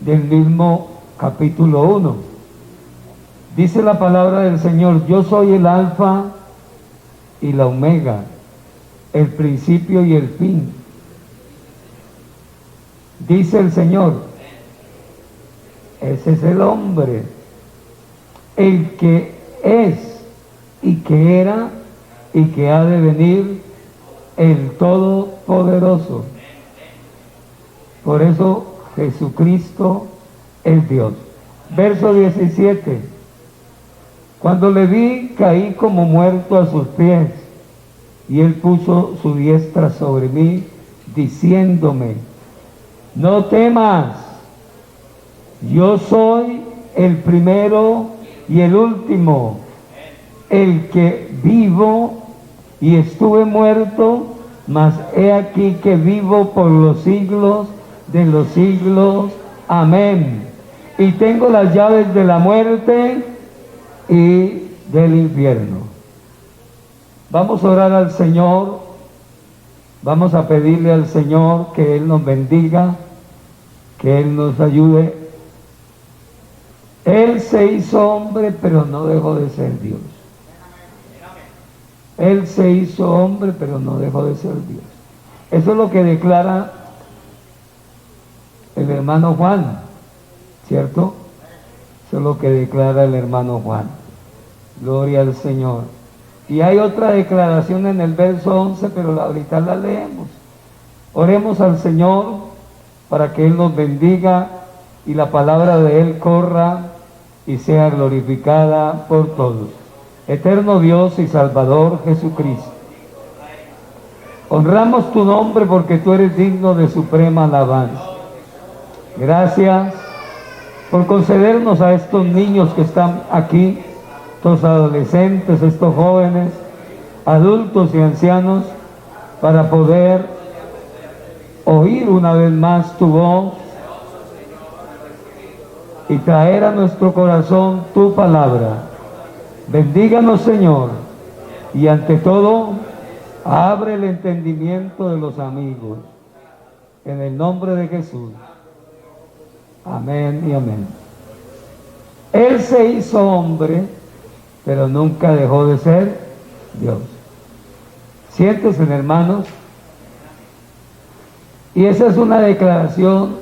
del mismo capítulo 1. Dice la palabra del Señor: yo soy el alfa y la omega, el principio y el fin. Dice el Señor, ese es el hombre, el que es y que era y que ha de venir, el Todopoderoso. Por eso Jesucristo es Dios. Verso 17. Cuando le vi, caí como muerto a sus pies, y él puso su diestra sobre mí, diciéndome: no temas, yo soy el primero y el último, el que vivo y estuve muerto, mas he aquí que vivo por los siglos de los siglos. Amén. Y tengo las llaves de la muerte y del infierno. Vamos a orar al Señor, vamos a pedirle al Señor que Él nos bendiga, que Él nos ayude. Él se hizo hombre, pero no dejó de ser Dios. Él se hizo hombre, pero no dejó de ser Dios. Eso es lo que declara el hermano Juan, ¿cierto? Eso es lo que declara el hermano Juan. Gloria al Señor. Y hay otra declaración en el verso 11, pero ahorita la leemos. Oremos al Señor para que Él nos bendiga y la palabra de Él corra y sea glorificada por todos. Eterno Dios y Salvador Jesucristo, honramos tu nombre porque tú eres digno de suprema alabanza. Gracias por concedernos a estos niños que están aquí, estos adolescentes, estos jóvenes, adultos y ancianos, para poder oír una vez más tu voz y traer a nuestro corazón tu palabra. Bendíganos, Señor, y ante todo, abre el entendimiento de los amigos. En el nombre de Jesús. Amén y amén. Él se hizo hombre, pero nunca dejó de ser Dios. Siéntense, hermanos. Y esa es una declaración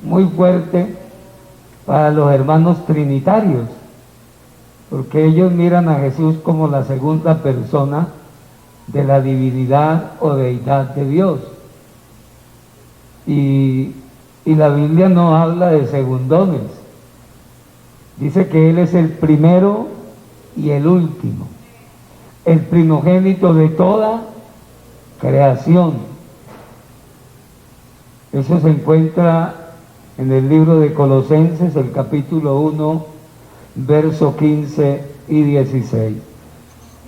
muy fuerte para los hermanos trinitarios, porque ellos miran a Jesús como la segunda persona de la divinidad o deidad de Dios. Y la Biblia no habla de segundones. Dice que Él es el primero y el último, el primogénito de toda creación. Eso se encuentra en el libro de Colosenses, el capítulo 1, verso 15 y 16.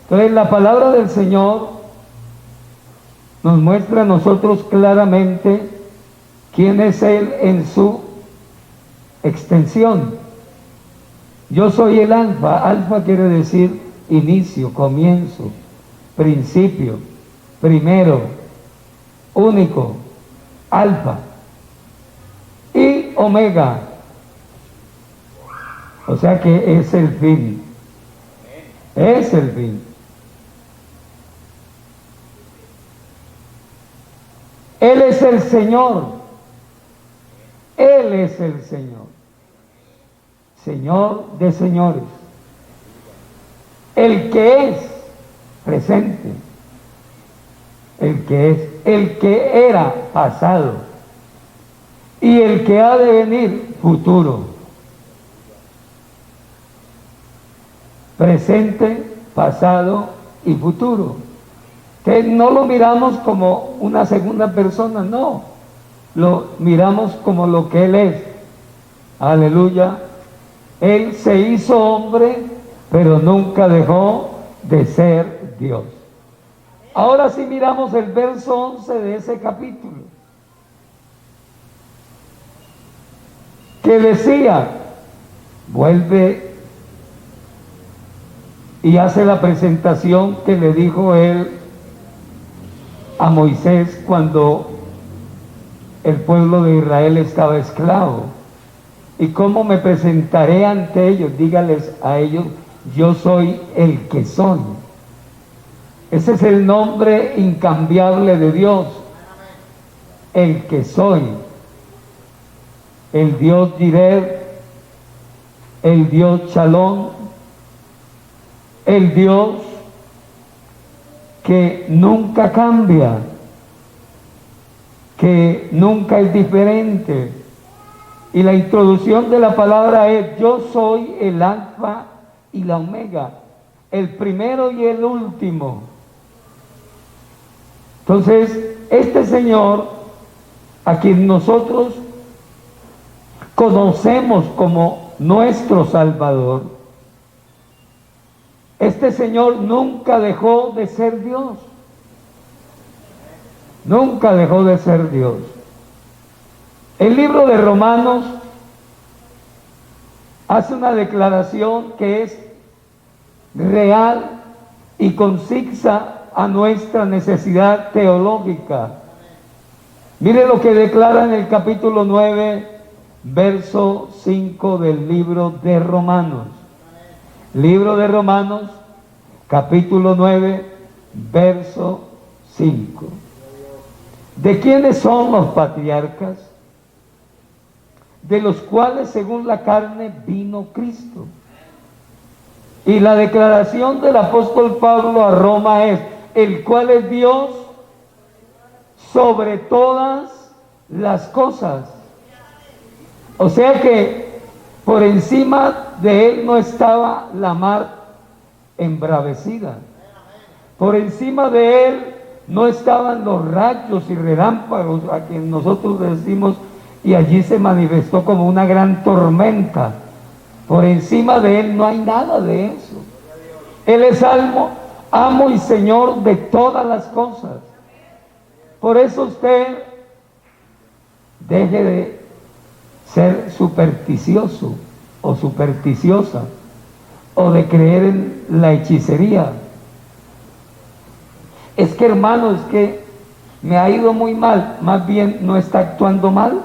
Entonces la palabra del Señor nos muestra a nosotros claramente quién es Él en su extensión. Yo soy el alfa. Alfa quiere decir inicio, comienzo, principio, primero, único, alfa. Y omega, o sea que es el fin, es el fin. Él es el Señor, Él es el Señor, Señor de señores, el que es presente, el que es, el que era pasado y el que ha de venir futuro. Presente, pasado y futuro. Que no lo miramos como una segunda persona, no. Lo miramos como lo que Él es. Aleluya. Él se hizo hombre, pero nunca dejó de ser Dios. Ahora sí miramos el verso 11 de ese capítulo, que decía, vuelve y hace la presentación que le dijo Él a Moisés cuando el pueblo de Israel estaba esclavo. ¿Y cómo me presentaré ante ellos? Dígales a ellos, yo soy el que soy. Ese es el nombre incambiable de Dios, el que soy. El Dios Jireh, el Dios Shalom, el Dios que nunca cambia, que nunca es diferente. Y la introducción de la palabra es, yo soy el alfa y la omega, el primero y el último. Entonces, este Señor, a quien nosotros conocemos como nuestro Salvador, este Señor nunca dejó de ser Dios. Nunca dejó de ser Dios. El libro de Romanos hace una declaración que es real y concisa a nuestra necesidad teológica. Mire lo que declara en el capítulo 9, verso 5 del libro de Romanos. Libro de Romanos, capítulo 9, verso 5. ¿De quiénes son los patriarcas? De los cuales según la carne vino Cristo. Y la declaración del apóstol Pablo a Roma es, el cual es Dios sobre todas las cosas. O sea que por encima de él no estaba la mar embravecida. Por encima de él no estaban los rayos y relámpagos a quien nosotros decimos, y allí se manifestó como una gran tormenta. Por encima de él no hay nada de eso. Él es amo y Señor de todas las cosas. Por eso usted deje de ser supersticioso o supersticiosa o de creer en la hechicería. Es que, hermano, es que me ha ido muy mal. Más bien no está actuando mal,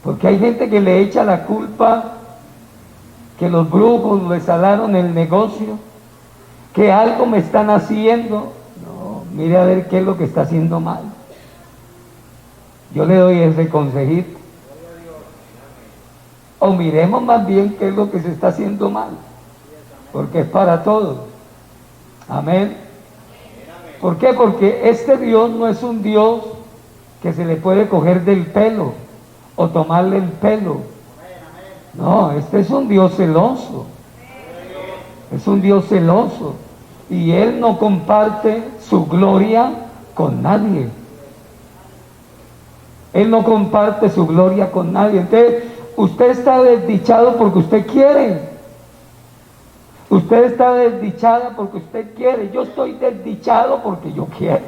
porque hay gente que le echa la culpa que los brujos le salaron el negocio, que algo me están haciendo. No, mire a ver qué es lo que está haciendo mal. Yo le doy ese consejito. O miremos más bien qué es lo que se está haciendo mal, porque es para todos. Amén. ¿Por qué? Porque este Dios no es un Dios que se le puede coger del pelo o tomarle el pelo. No, este es un Dios celoso. Es un Dios celoso. Y Él no comparte su gloria con nadie. Él no comparte su gloria con nadie. Entonces, usted está desdichado porque usted quiere. Usted está desdichada porque usted quiere. Yo estoy desdichado porque yo quiero.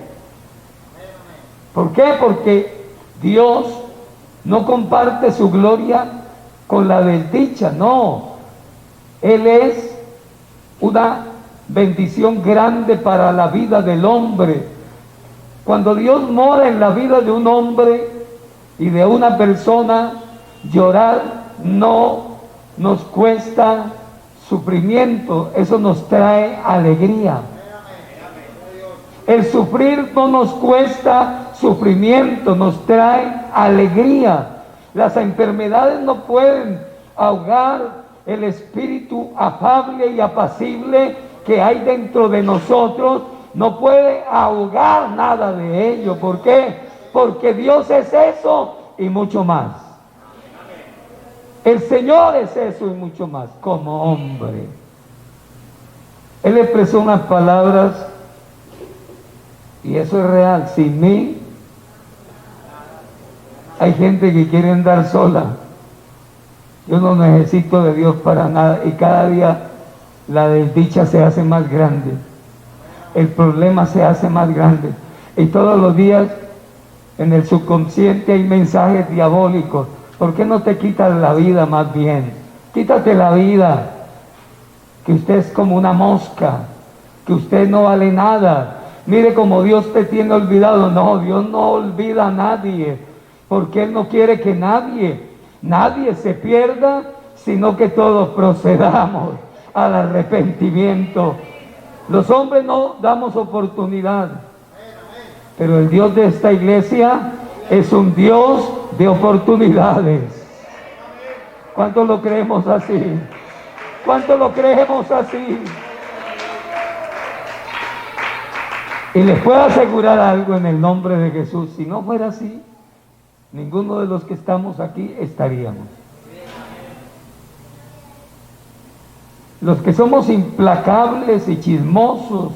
¿Por qué? Porque Dios no comparte su gloria con la desdicha. No. Él es una bendición grande para la vida del hombre. Cuando Dios mora en la vida de un hombre y de una persona, llorar no nos cuesta sufrimiento, eso nos trae alegría. El sufrir no nos cuesta sufrimiento, nos trae alegría. Las enfermedades no pueden ahogar el espíritu afable y apacible que hay dentro de nosotros. No puede ahogar nada de ello. ¿Por qué? Porque Dios es eso y mucho más. El Señor es eso y mucho más, como hombre. Él expresó unas palabras, y eso es real. Sin mí, hay gente que quiere andar sola. Yo no necesito de Dios para nada, y cada día la desdicha se hace más grande. El problema se hace más grande. Y todos los días en el subconsciente hay mensajes diabólicos. ¿Por qué no te quitas la vida más bien? Quítate la vida, que usted es como una mosca, que usted no vale nada. Mire como Dios te tiene olvidado. No, Dios no olvida a nadie. porque Él no quiere que nadie se pierda, sino que todos procedamos al arrepentimiento. Los hombres no damos oportunidad, pero el Dios de esta iglesia es un Dios de oportunidades. ¿Cuánto lo creemos así? ¿Cuánto lo creemos así? Y les puedo asegurar algo en el nombre de Jesús: si no fuera así, ninguno de los que estamos aquí estaríamos. Los que somos implacables y chismosos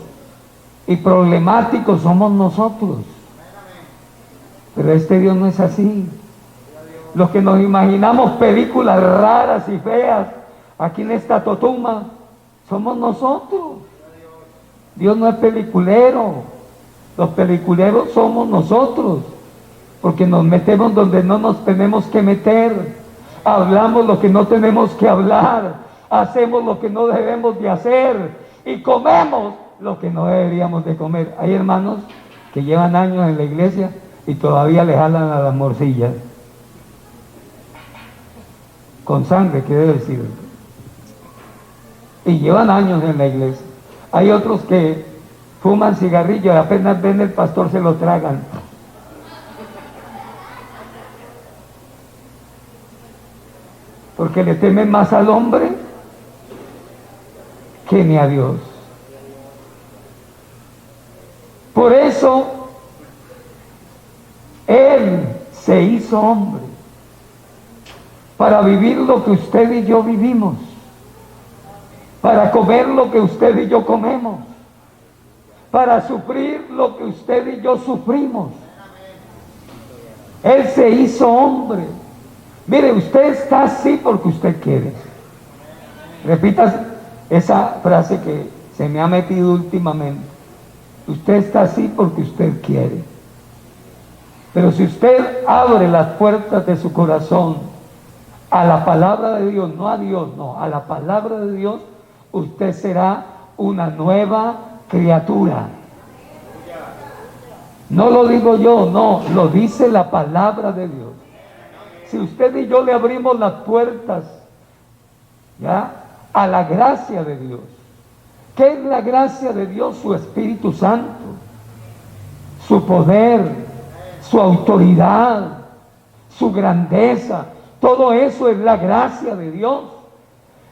y problemáticos somos nosotros. Pero este Dios no es así. Los que nos imaginamos películas raras y feas aquí en esta totuma somos nosotros. Dios no es peliculero. Los peliculeros somos nosotros, porque nos metemos donde no nos tenemos que meter, hablamos lo que no tenemos que hablar, hacemos lo que no debemos de hacer y comemos lo que no deberíamos de comer. Hay hermanos que llevan años en la iglesia y todavía le jalan a las morcillas con sangre, quiere decir, y llevan años en la iglesia. Hay otros que fuman cigarrillos y apenas ven el pastor se lo tragan. Porque le temen más al hombre que ni a Dios. Por eso Él se hizo hombre para vivir lo que usted y yo vivimos, para comer lo que usted y yo comemos, para sufrir lo que usted y yo sufrimos. Él se hizo hombre. Mire, usted está así porque usted quiere. Repita esa frase que se me ha metido últimamente. Usted está así porque usted quiere. Pero si usted abre las puertas de su corazón a la palabra de Dios, no a Dios, no, a la palabra de Dios, usted será una nueva criatura. No lo digo yo, no, lo dice la palabra de Dios. Si usted y yo le abrimos las puertas, ¿ya?, a la gracia de Dios. ¿Qué es la gracia de Dios? Su Espíritu Santo, su poder, su autoridad, su grandeza. Todo eso es la gracia de Dios.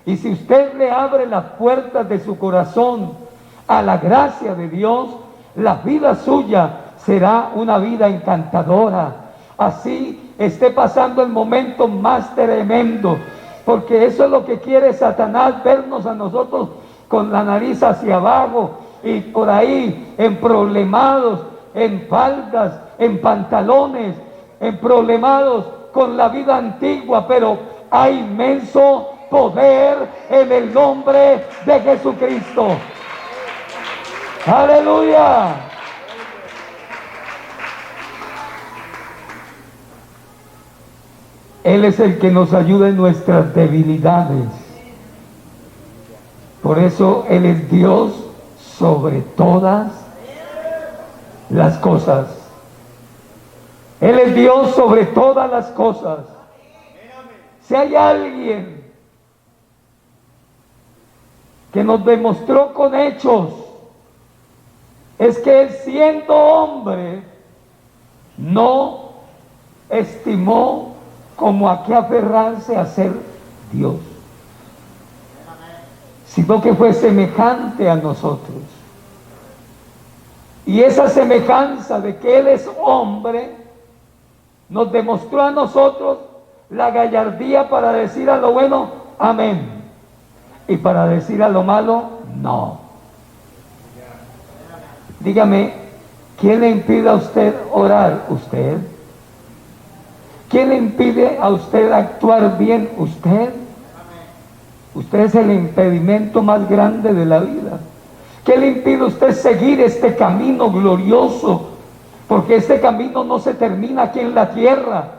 Y si usted le abre las puertas de su corazón a la gracia de Dios, la vida suya será una vida encantadora. Así esté pasando el momento más tremendo, porque eso es lo que quiere Satanás, vernos a nosotros con la nariz hacia abajo y por ahí emproblemados, en faldas, en pantalones, emproblemados con la vida antigua. Pero hay inmenso poder en el nombre de Jesucristo. ¡Aleluya! Él es el que nos ayuda en nuestras debilidades. Por eso Él es Dios sobre todas las cosas. Él es Dios sobre todas las cosas. Si hay alguien que nos demostró con hechos, es que Él, siendo hombre, no estimó como a qué aferrarse a ser Dios, sino que fue semejante a nosotros. Y esa semejanza de que Él es hombre nos demostró a nosotros la gallardía para decir a lo bueno, amén, y para decir a lo malo, no. Dígame, ¿quién le impide a usted orar? ¿Usted? ¿Quién le impide a usted actuar bien? ¿Usted? Usted es el impedimento más grande de la vida. ¿Qué le impide a usted seguir este camino glorioso? Porque este camino no se termina aquí en la tierra.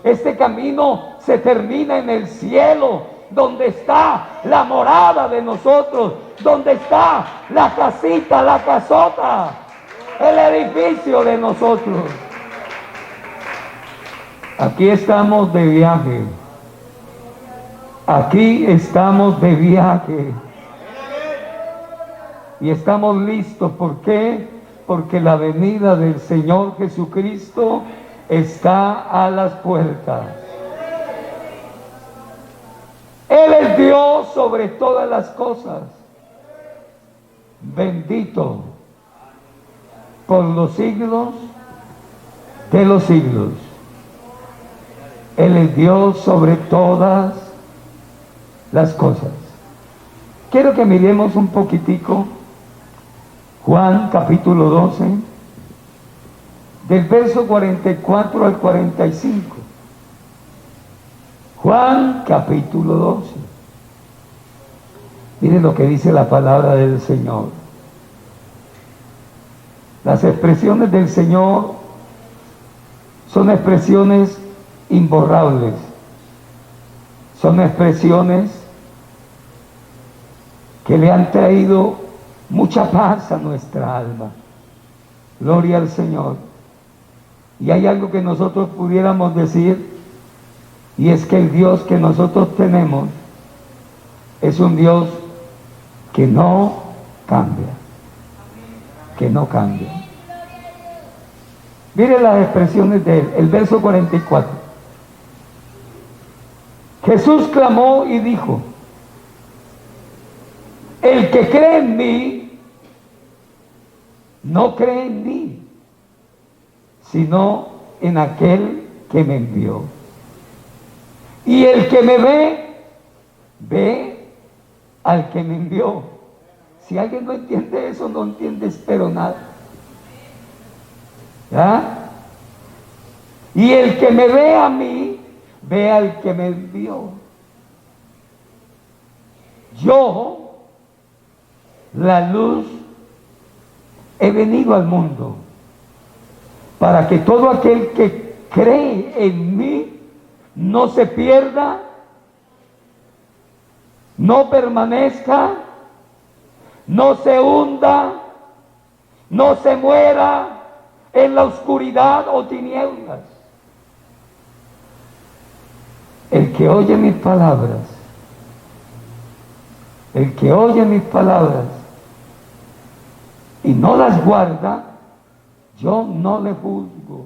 Este camino se termina en el cielo, donde está la morada de nosotros, donde está la casita, la casota, el edificio de nosotros. Aquí estamos de viaje. Aquí estamos de viaje. Y estamos listos. ¿Por qué? Porque la venida del Señor Jesucristo está a las puertas. Él es Dios sobre todas las cosas. Bendito por los siglos de los siglos. Él es Dios sobre todas las cosas. Quiero que miremos un poquitico Juan capítulo 12, del verso 44 al 45. Juan capítulo 12. Miren lo que dice la palabra del Señor. Las expresiones del Señor son expresiones imborrables. Son expresiones que le han traído mucha paz a nuestra alma. Gloria al Señor. Y hay algo que nosotros pudiéramos decir, y es que el Dios que nosotros tenemos es un Dios que no cambia. Que no cambia. Mire las expresiones de él. El verso 44. Jesús clamó y dijo: el que cree en mí, no cree en mí, sino en aquel que me envió. Y el que me ve, ve al que me envió. Si alguien no entiende eso, no entiende, espero nada. ¿Ya? Y el que me ve a mí, ve al que me envió. Yo, la luz, he venido al mundo para que todo aquel que cree en mí no se pierda, no permanezca, no se hunda, no se muera en la oscuridad o tinieblas. El que oye mis palabras, el que oye mis palabras y no las guarda, yo no le juzgo,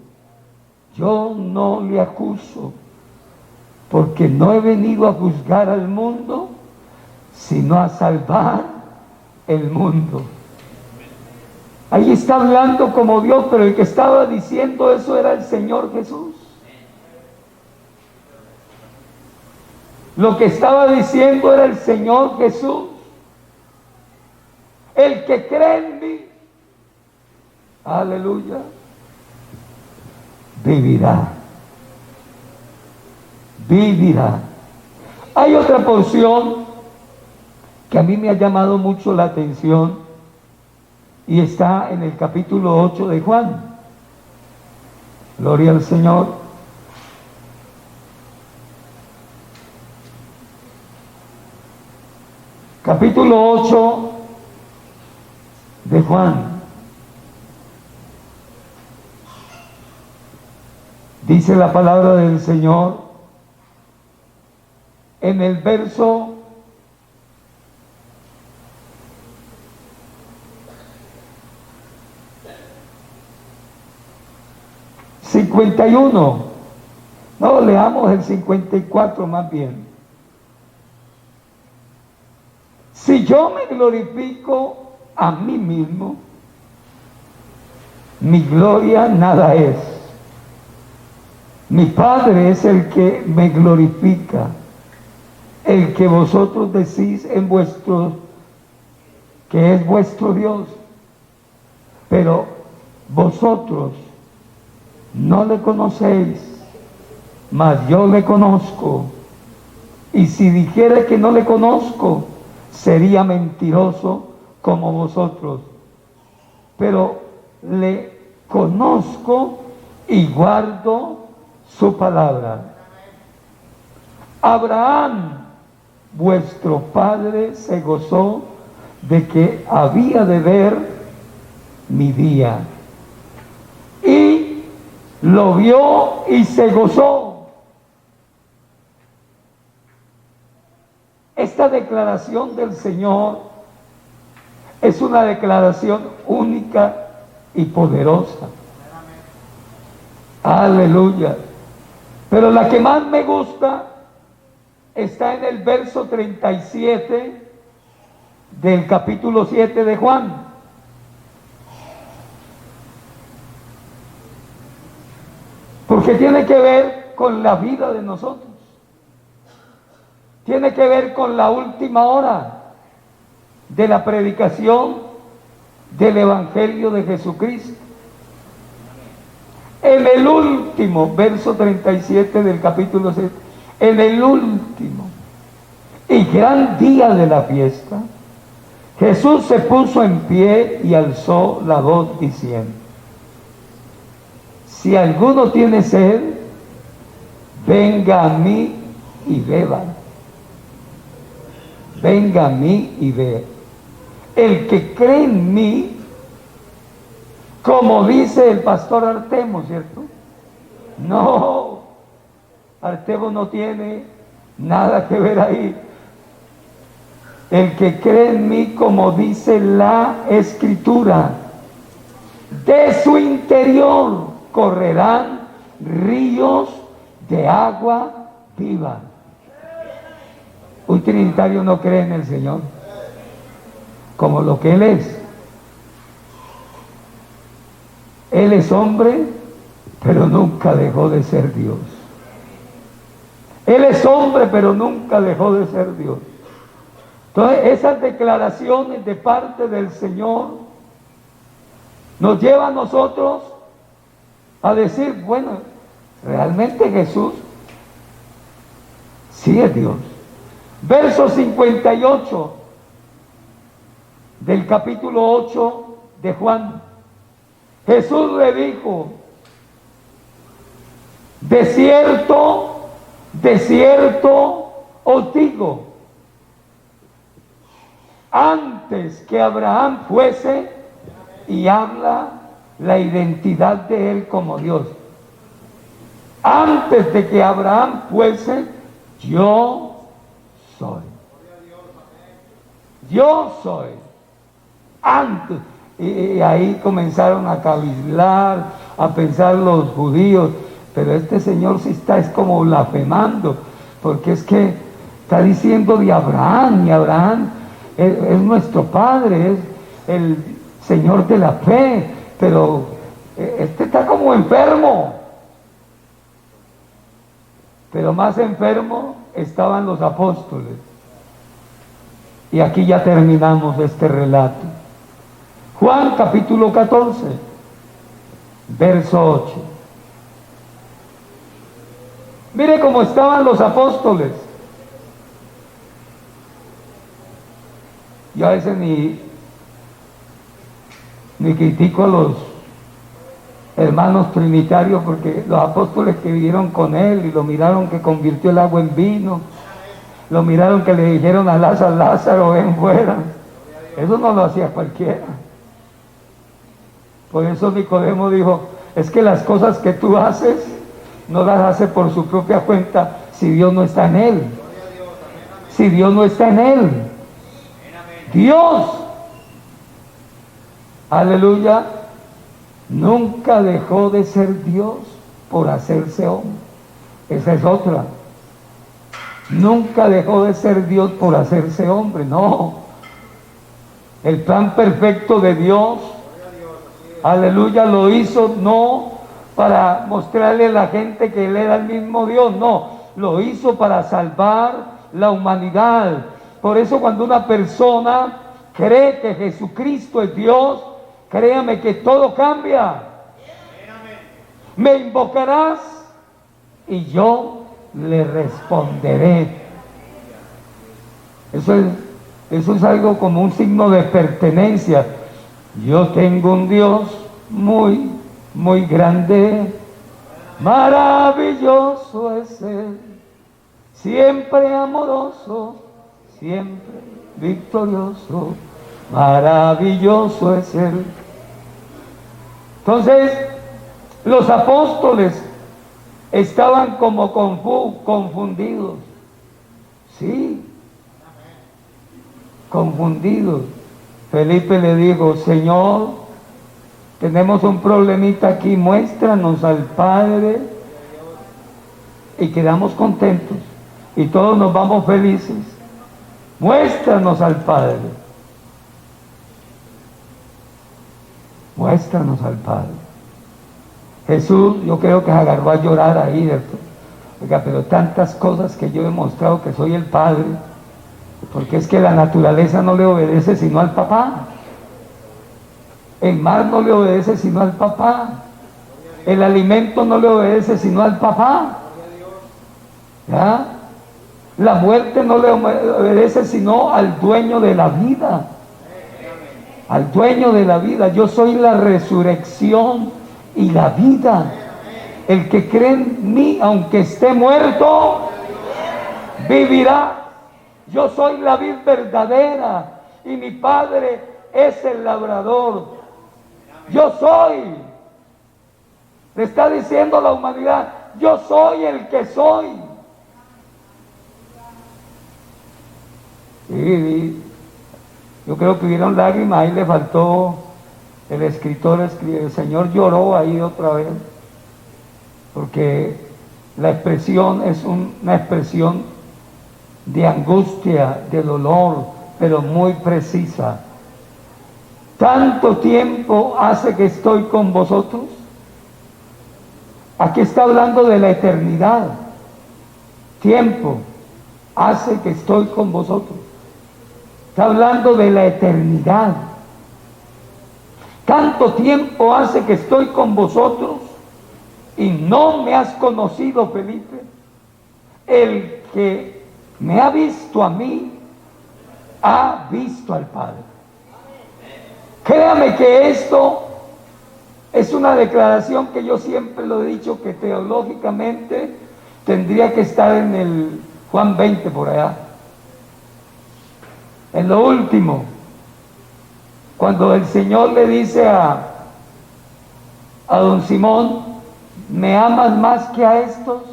yo no le acuso, porque no he venido a juzgar al mundo, sino a salvar el mundo. Ahí está hablando como Dios, pero el que estaba diciendo eso era el Señor Jesús. Lo que estaba diciendo era el Señor Jesús. El que cree en mí, aleluya, vivirá. Vivirá. Hay otra porción que a mí me ha llamado mucho la atención y está en el capítulo 8 de Juan. Gloria al Señor. Capítulo 8 de Juan. Dice la palabra del Señor en el verso 51. No, leamos el 54 más bien. Si yo me glorifico a mí mismo, mi gloria nada es. Mi Padre es el que me glorifica, el que vosotros decís en vuestro, que es vuestro Dios. Pero vosotros no le conocéis, mas yo le conozco. Y si dijera que no le conozco, sería mentiroso como vosotros. Pero le conozco y guardo su palabra. Abraham, vuestro padre, se gozó de que había de ver mi día, y lo vio y se gozó. Esta declaración del Señor es una declaración única y poderosa. Aleluya. Pero la que más me gusta está en el verso 37 del capítulo 7 de Juan. Porque tiene que ver con la vida de nosotros. Tiene que ver con la última hora de la predicación del Evangelio de Jesucristo. En el último, verso 37 del capítulo 7, en el último y gran día de la fiesta, Jesús se puso en pie y alzó la voz diciendo: si alguno tiene sed, venga a mí y beba. Venga a mí y beba. El que cree en mí, como dice el pastor Artemo, ¿cierto? No, Artemo no tiene nada que ver ahí. El que cree en mí, como dice la Escritura, de su interior correrán ríos de agua viva. Un trinitario no cree en el Señor como lo que Él es. Él es hombre, pero nunca dejó de ser Dios. Él es hombre, pero nunca dejó de ser Dios. Entonces, esas declaraciones de parte del Señor nos llevan a nosotros a decir, bueno, realmente Jesús sí es Dios. Verso 58 del capítulo 8 de Juan. Jesús le dijo: de cierto, os digo, antes que Abraham fuese, y habla la identidad de él como Dios. Antes de que Abraham fuese, yo soy. Yo soy. Antes. Y ahí comenzaron a cavilar, a pensar los judíos, pero este Señor sí está, es como blasfemando, porque es que está diciendo de Abraham, y Abraham es nuestro Padre, es el Señor de la fe, pero este está como enfermo. Pero más enfermo estaban los apóstoles. Y aquí ya terminamos este relato. Juan capítulo 14, verso 8. Mire cómo estaban los apóstoles. Yo a veces ni critico a los hermanos trinitarios, porque los apóstoles que vivieron con él y lo miraron que convirtió el agua en vino, lo miraron que le dijeron a Lázaro: Lázaro, ven fuera. Eso no lo hacía cualquiera. Por eso Nicodemo dijo: es que las cosas que tú haces no las hace por su propia cuenta si Dios no está en él. Si Dios no está en él. Dios, aleluya, nunca dejó de ser Dios por hacerse hombre. Esa es otra. Nunca dejó de ser Dios por hacerse hombre, no. El plan perfecto de Dios, aleluya, lo hizo no para mostrarle a la gente que Él era el mismo Dios, no, lo hizo para salvar la humanidad. Por eso cuando una persona cree que Jesucristo es Dios, créame que todo cambia. Me invocarás y yo le responderé. Eso es algo como un signo de pertenencia. Yo tengo un Dios muy, muy grande, maravilloso es Él, siempre amoroso, siempre victorioso, maravilloso es Él. Entonces, Los apóstoles estaban como confundidos. Sí, confundidos. Felipe le dijo: Señor, tenemos un problemita aquí, muéstranos al Padre y quedamos contentos y todos nos vamos felices. Muéstranos al Padre. Muéstranos al Padre. Jesús, yo creo que se agarró a llorar ahí. Oiga, pero tantas cosas que yo he demostrado que soy el Padre, porque es que la naturaleza no le obedece sino al papá. El mar no le obedece sino al papá. El alimento no le obedece sino al papá. ¿Ya? La muerte no le obedece sino al dueño de la vida. Al dueño de la vida. Yo soy la resurrección y la vida. El que cree en mí, aunque esté muerto, vivirá. Yo soy la vid verdadera y mi Padre es el labrador. Yo soy. Le está diciendo a la humanidad: yo soy el que soy. Y yo creo que hubieron lágrimas, ahí le faltó, el escritor escribe, el Señor lloró ahí otra vez, porque la expresión es una expresión de angustia, de dolor, pero muy precisa. Tanto tiempo hace que estoy con vosotros. Aquí está hablando de la eternidad. Tiempo hace que estoy con vosotros. Está hablando de la eternidad. Tanto tiempo hace que estoy con vosotros y no me has conocido, Felipe. El que me ha visto a mí, ha visto al Padre. Créame que esto es una declaración que yo siempre lo he dicho, que teológicamente tendría que estar en el Juan 20 por allá. En lo último, cuando el Señor le dice a don Simón: ¿me amas más que a estos?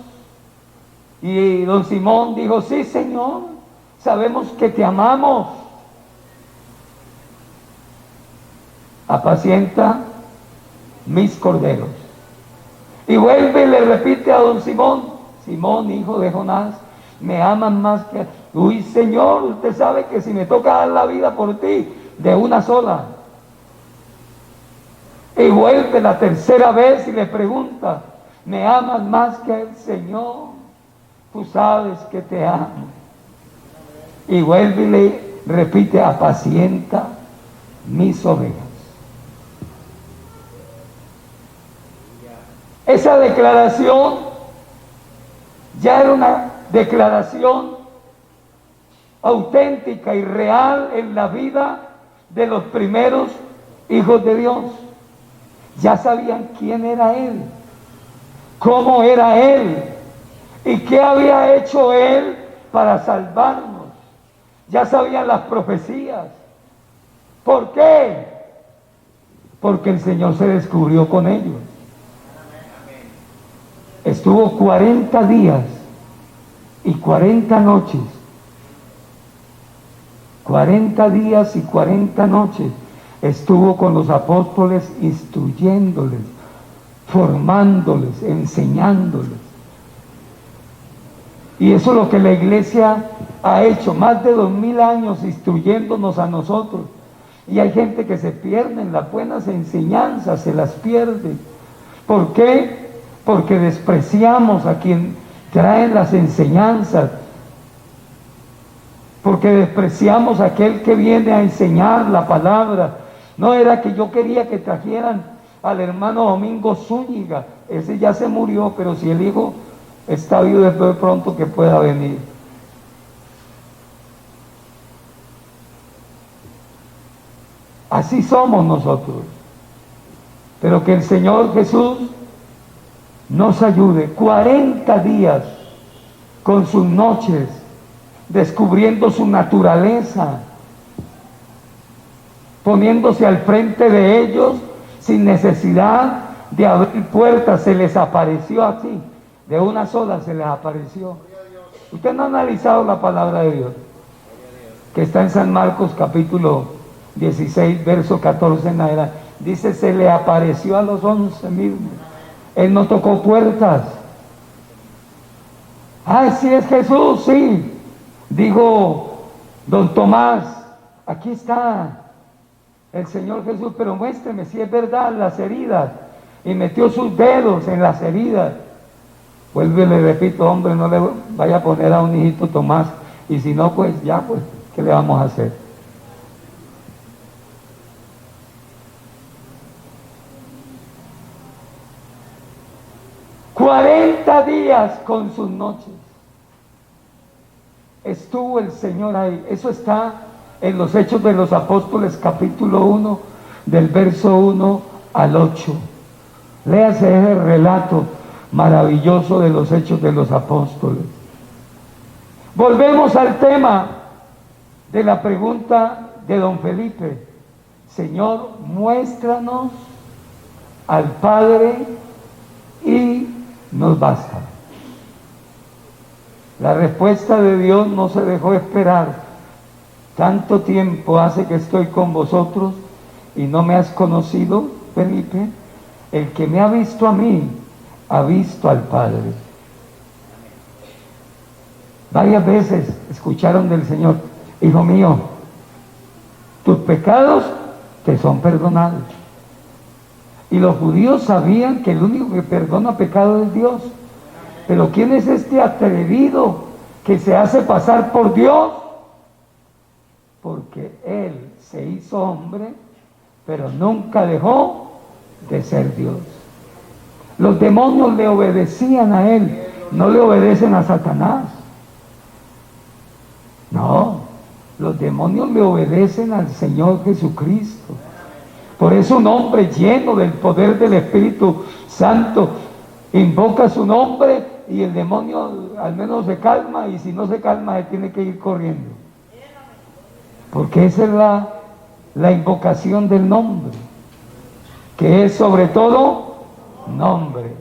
Y don Simón dijo: sí, Señor, sabemos que te amamos. Apacienta mis corderos. Y vuelve y le repite a don Simón: Simón, hijo de Jonás, ¿me aman más que a... Uy, Señor, usted sabe que si me toca dar la vida por ti, de una sola. Y vuelve la tercera vez y le pregunta: ¿me amas más que el Señor? Tú sabes que te amo. Y vuelve y le repite: apacienta mis ovejas. Esa declaración ya era una declaración auténtica y real en la vida de los primeros hijos de Dios. Ya sabían quién era Él, cómo era Él y qué había hecho Él para salvarnos. Ya sabían las profecías. ¿Por qué? Porque el Señor se descubrió con ellos. Estuvo 40 días y 40 noches. 40 días y 40 noches estuvo con los apóstoles, instruyéndoles, formándoles, enseñándoles. Y eso es lo que la iglesia ha hecho, más de 2000 años instruyéndonos a nosotros. Y hay gente que se pierde en las buenas enseñanzas, se las pierde. ¿Por qué? Porque despreciamos a quien trae las enseñanzas. Porque despreciamos a aquel que viene a enseñar la palabra. No era que yo quería que trajeran al hermano Domingo Zúñiga, ese ya se murió, pero si el hijo está vivo, después de pronto que pueda venir. Así somos nosotros. Pero que el Señor Jesús nos ayude. 40 días con sus noches, descubriendo su naturaleza, poniéndose al frente de ellos sin necesidad de abrir puertas, se les apareció así, de una sola se les apareció. Usted no ha analizado la palabra de Dios, que está en San Marcos capítulo 16, verso 14 en adelante. Dice, se le apareció a los 11 mismos. Él no tocó puertas. ¡Ay, sí es Jesús! Sí. Dijo don Tomás, aquí está el Señor Jesús, pero muéstreme si es verdad las heridas. Y metió sus dedos en las heridas. Vuelve y le repito, hombre, no le vaya a poner a un hijito Tomás. Y si no, pues ya, pues, ¿qué le vamos a hacer? ¡40 días con sus noches estuvo el Señor ahí! Eso está en los Hechos de los Apóstoles, capítulo 1, del verso 1 al 8. Léase ese relato maravilloso de los Hechos de los Apóstoles. Volvemos al tema de la pregunta de don Felipe. Señor, muéstranos al Padre y nos basta. La respuesta de Dios no se dejó esperar. Tanto tiempo hace que estoy con vosotros y no me has conocido, Felipe. El que me ha visto a mí, ha visto al Padre. Varias veces escucharon del Señor, hijo mío, tus pecados te son perdonados. Y los judíos sabían que el único que perdona pecado es Dios. Pero ¿quién es este atrevido que se hace pasar por Dios? Porque Él se hizo hombre, pero nunca dejó de ser Dios. Los demonios le obedecían a Él, no le obedecen a Satanás. No, los demonios le obedecen al Señor Jesucristo. Por eso un hombre lleno del poder del Espíritu Santo invoca su nombre y el demonio al menos se calma, y si no se calma se tiene que ir corriendo. Porque esa es la invocación del nombre, que es sobre todo nombre.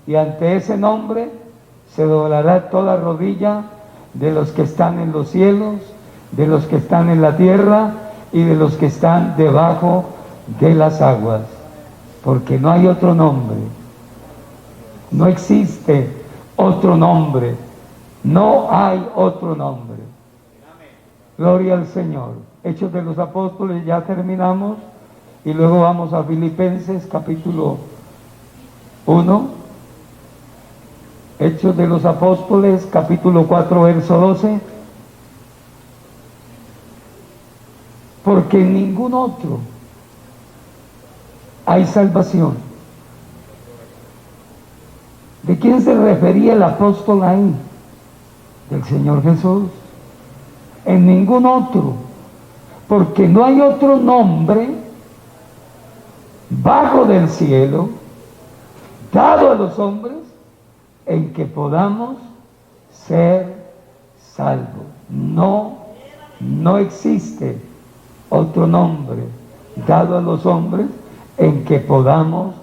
Y ante ese nombre se doblará toda rodilla de los que están en los cielos, de los que están en la tierra y de los que están debajo de las aguas, porque no hay otro nombre, no existe otro nombre, no hay otro nombre. Gloria al Señor. Hechos de los Apóstoles, ya terminamos, y luego vamos a Filipenses capítulo 1. Hechos de los Apóstoles capítulo 4, verso 12. Porque en ningún otro hay salvación. ¿De quién se refería el apóstol ahí? Del Señor Jesús. En ningún otro, porque no hay otro nombre bajo del cielo dado a los hombres en que podamos ser salvos. No existe otro nombre dado a los hombres en que podamos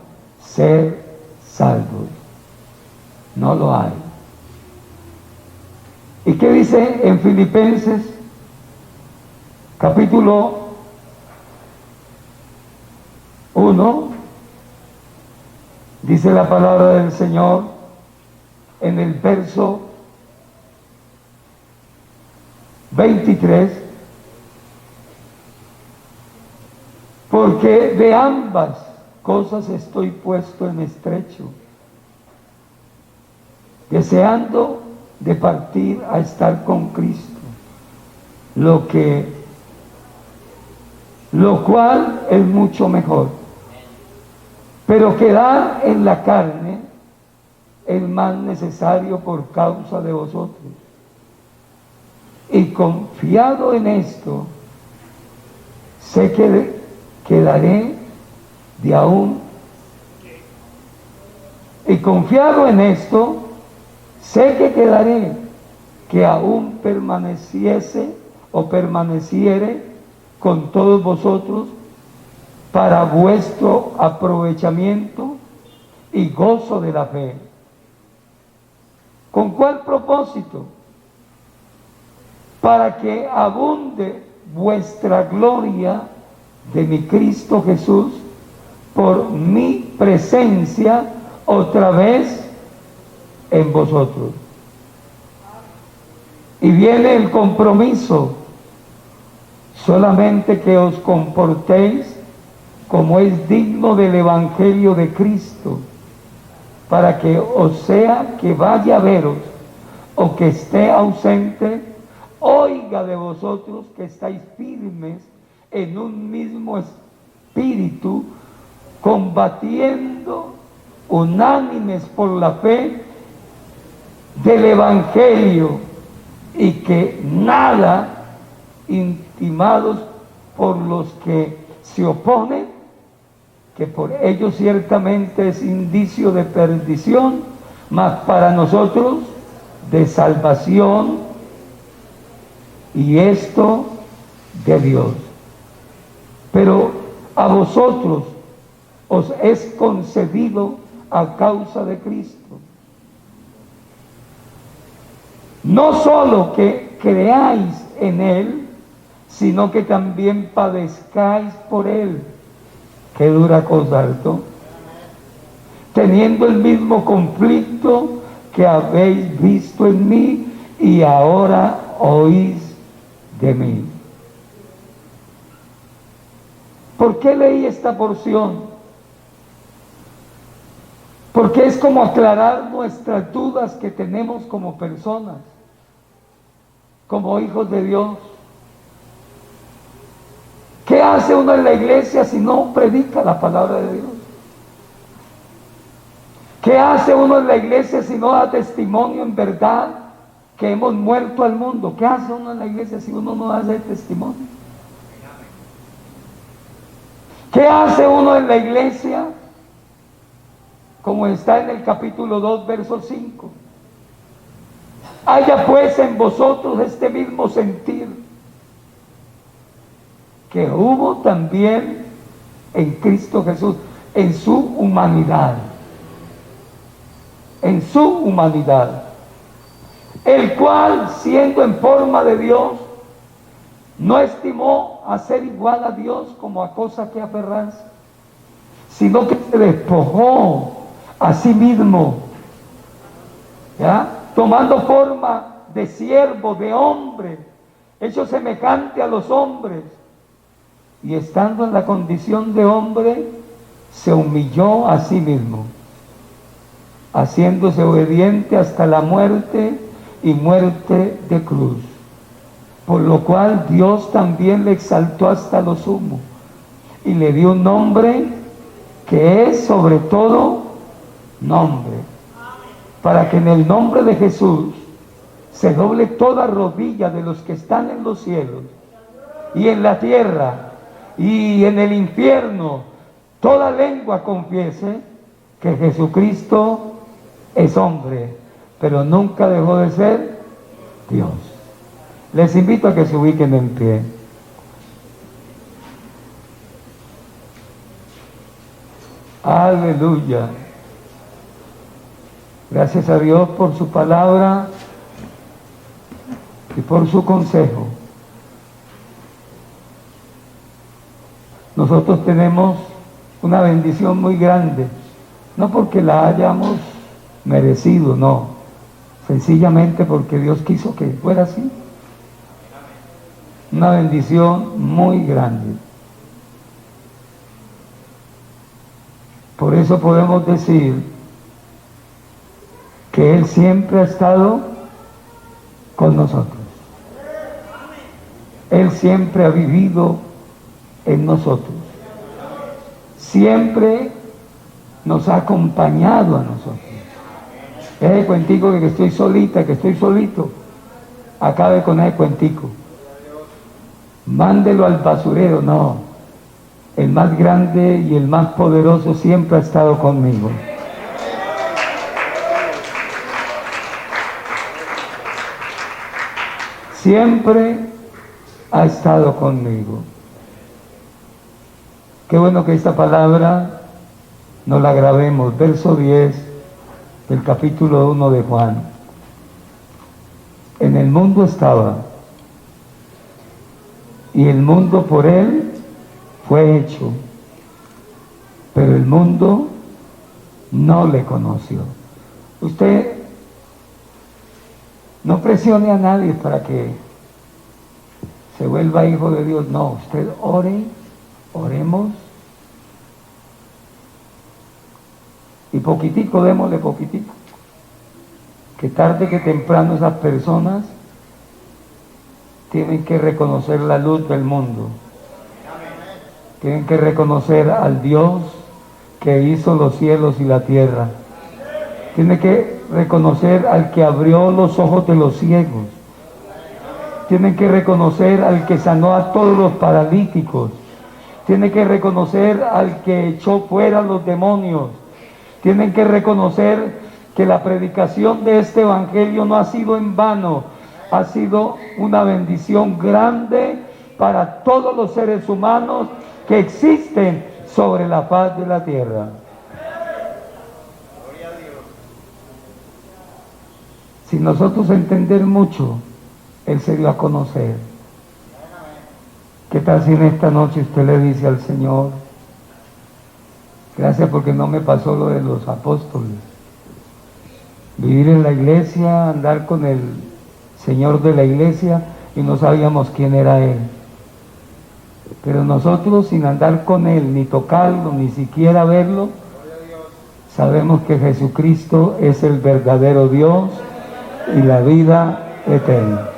ser salvos. No lo hay. ¿Y qué dice en Filipenses capítulo 1? Dice la palabra del Señor en el verso 23, porque de ambas cosas estoy puesto en estrecho, deseando de partir a estar con Cristo, lo cual es mucho mejor, pero quedar en la carne es más necesario por causa de vosotros. Y confiado en esto, sé que quedaré de aún. Y confiado en esto, sé que quedaré, que aún permaneciere con todos vosotros para vuestro aprovechamiento y gozo de la fe. ¿Con cuál propósito? Para que abunde vuestra gloria de mi Cristo Jesús por mi presencia otra vez en vosotros. Y viene el compromiso: solamente que os comportéis como es digno del Evangelio de Cristo, para que os sea que vaya a veros o que esté ausente, oiga de vosotros que estáis firmes en un mismo espíritu, combatiendo unánimes por la fe del Evangelio, y que nada intimados por los que se oponen, que por ellos ciertamente es indicio de perdición, mas para nosotros de salvación, y esto de Dios. Pero a vosotros os es concedido a causa de Cristo, no solo que creáis en Él, sino que también padezcáis por Él. Qué dura cosa, ¿cierto? Teniendo el mismo conflicto que habéis visto en mí y ahora oís de mí. ¿Por qué leí esta porción? Porque es como aclarar nuestras dudas que tenemos como personas, como hijos de Dios. ¿Qué hace uno en la iglesia si no predica la palabra de Dios? ¿Qué hace uno en la iglesia si no da testimonio en verdad que hemos muerto al mundo? ¿Qué hace uno en la iglesia si uno no hace testimonio? ¿Qué hace uno en la iglesia? Como está en el capítulo 2, verso 5. Haya pues en vosotros este mismo sentir que hubo también en Cristo Jesús, en su humanidad. En su humanidad. El cual, siendo en forma de Dios, no estimó a ser igual a Dios como a cosa que aferrarse, sino que se despojó a sí mismo, ¿ya? Tomando forma de siervo, de hombre, hecho semejante a los hombres, y estando en la condición de hombre, se humilló a sí mismo, haciéndose obediente hasta la muerte y muerte de cruz. Por lo cual Dios también le exaltó hasta lo sumo y le dio un nombre que es sobre todo nombre, para que en el nombre de Jesús se doble toda rodilla de los que están en los cielos y en la tierra y en el infierno, toda lengua confiese que Jesucristo es hombre, pero nunca dejó de ser Dios. Les invito a que se ubiquen en pie. Aleluya. Gracias a Dios por su palabra y por su consejo. Nosotros tenemos una bendición muy grande, no porque la hayamos merecido, no, sencillamente porque Dios quiso que fuera así. Una bendición muy grande. Por eso podemos decir que Él siempre ha estado con nosotros. Él siempre ha vivido en nosotros. Siempre nos ha acompañado a nosotros. Ese cuentico que estoy solita, que estoy solito, acabe con ese cuentico. Mándelo al basurero, no. El más grande y el más poderoso siempre ha estado conmigo. Siempre ha estado conmigo. Qué bueno que esta palabra no la grabemos. Verso 10 del capítulo 1 de Juan. En el mundo estaba, y el mundo por él fue hecho, pero el mundo no le conoció. Usted no presione a nadie para que se vuelva hijo de Dios. No, usted ore, oremos, y poquitico, démosle poquitico, que tarde que temprano esas personas tienen que reconocer la luz del mundo, tienen que reconocer al Dios que hizo los cielos y la tierra, tienen que reconocer al que abrió los ojos de los ciegos, tienen que reconocer al que sanó a todos los paralíticos, tienen que reconocer al que echó fuera los demonios, tienen que reconocer que la predicación de este evangelio no ha sido en vano, ha sido una bendición grande para todos los seres humanos que existen sobre la faz de la tierra. Si nosotros entender mucho, Él se dio a conocer. ¿Qué tal si en esta noche usted le dice al Señor: gracias porque no me pasó lo de los apóstoles? Vivir en la iglesia, andar con el Señor de la iglesia y no sabíamos quién era Él. Pero nosotros, sin andar con Él, ni tocarlo, ni siquiera verlo, sabemos que Jesucristo es el verdadero Dios y la vida eterna.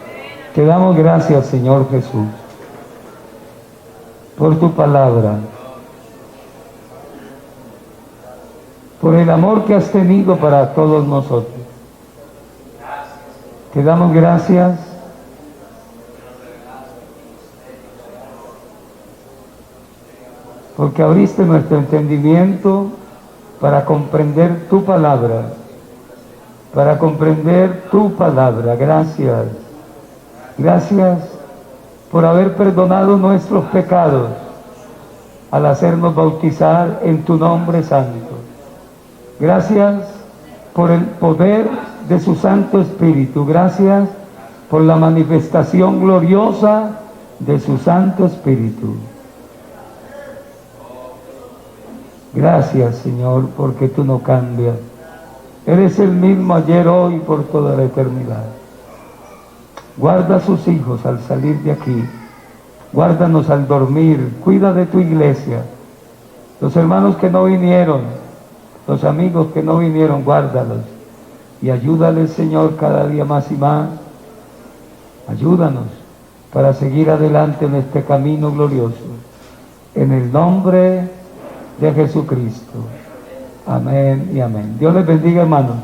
Te damos gracias, Señor Jesús, por tu palabra, por el amor que has tenido para todos nosotros. Te damos gracias porque abriste nuestro entendimiento para comprender tu palabra, para comprender tu palabra. Gracias, gracias por haber perdonado nuestros pecados al hacernos bautizar en tu nombre santo. Gracias por el poder de su Santo Espíritu. Gracias por la manifestación gloriosa de su Santo Espíritu. Gracias, Señor, porque tú no cambias. Eres el mismo ayer, hoy y por toda la eternidad. Guarda a sus hijos al salir de aquí. Guárdanos al dormir. Cuida de tu iglesia. Los hermanos que no vinieron, los amigos que no vinieron, guárdalos. Y ayúdales, Señor, cada día más y más. Ayúdanos para seguir adelante en este camino glorioso. En el nombre de Jesucristo. Amén y amén. Dios les bendiga, hermanos.